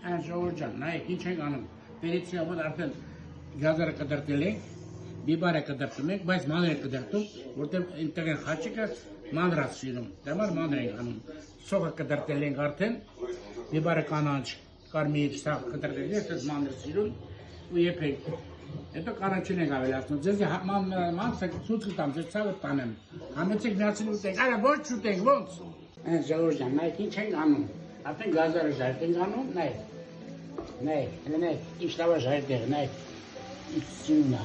Ժողովուրդ ջան, նայեք, ինչ ենք անում։ Վերից ապա արդեն գազերը կդրտել ենք, բիբարը կդրտում ենք, բայց մանր ենք կդրտում, որտեղ այնտեղ են խաչիկը մանր է սիրում։ Դեմար մանր ենք անում։ Սոխը կդրտել ենք արդեն, բիբարը կանաչ, կարմիր, սաղ կդրտել ենք, այդպես մանր սիրում ու եփենք։ Հետո կանաչին ենք ավելացնում։ Ձեզ մանցը ցույց կտամ, ձեզ ցավը տանեմ։ Համեցեք միացին ուտենք, արա ոչ ուտենք, ոնց։ Ժողովուրդ ջան, նայեք, ինչ ենք անում։ Արդեն գազերը ժայթ ենք անում, նայեք։ Նայեք, ինչ լավ է ժայթեղ, նայեք։ Ինչ սիրուն է։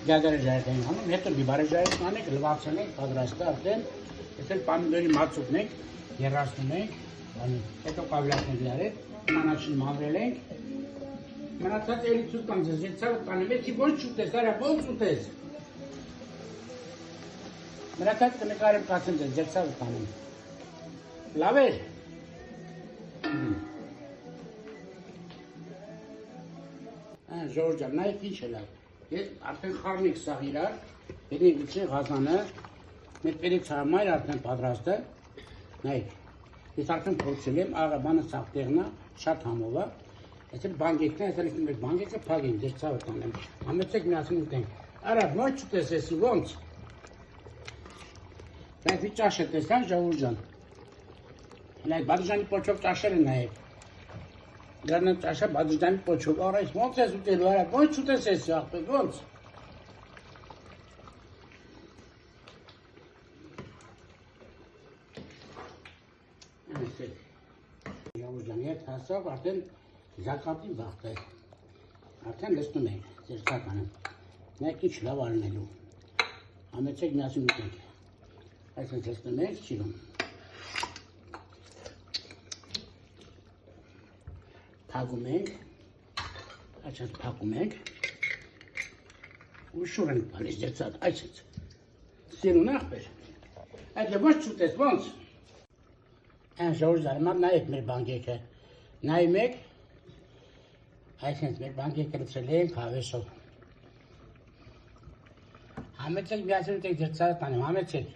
Գազերը ժայթ ենք անում, հետո բիբարը ժայթ անենք, լվացել ենք, պատրաստը արդեն, հետո պամիդորի մածուկն ենք, երաշտում ենք, հետո կավլացնենք իրար, կանաչին մանրել ենք։ Մնացած էլի ցույց տամ ձեզ, ես ցավը տանեմ, էլի ոչ ուտես, արա ոնց ուտես։ Մնացած կնկարեմ կասեմ ձեզ, ես ցավը տանեմ։ Լավ էր։ Ժողովուրդ ջան, նայեք ինչ է լավ։ Ես արդեն խառնիկ սաղ իրար, բերենք իջի ղազանը, մեր բերեք ցամայր արդեն պատրաստ է։ Նայեք։ Ես արդեն փորձել եմ, աղա բանը սաղ տեղն է, շատ համով է։ Այսինքն բանկեկն է, այսինքն մեր բանկեկը փագին, ձեր ցավը տանեմ։ Համեցեք միասին ուտենք։ Արա ոչ ուտես էսի ոնց։ Բայց ի ճաշը տեսան ժողովուրդ ջան։ Նայեք բադուժանի պոչով ճաշել են նայեք։ Դեռ ճաշը բադուժանի պոչով, արա ես ոնց ես ուտելու, արա ոչ ուտես էսի աղբեկ ոնց։ Ժողովուրդ ջան, երբ հասավ արդեն Զակատին վաղտ է, արդեն լսնում ենք, ձեր ցականը, նայեք ինչ լավ արնելու, համեցեք միասին ուտենք, այսպես լսնում ենք, սիրում, փակում ենք, այսպես փակում ենք, ու շուր ենք բալիս ձեր ցակ, այսպես, սիրուն աղբեր, այդ ոչ չուտես, ոնց, ժողովուրդ ջան, նայեք մեր բանկեկը, նայում եք, այսինքն մեր բանկեկը լցրել ենք հավեսով։ Համեցեք միասին ուտենք ձեր ցավը տանեմ, համեցեք։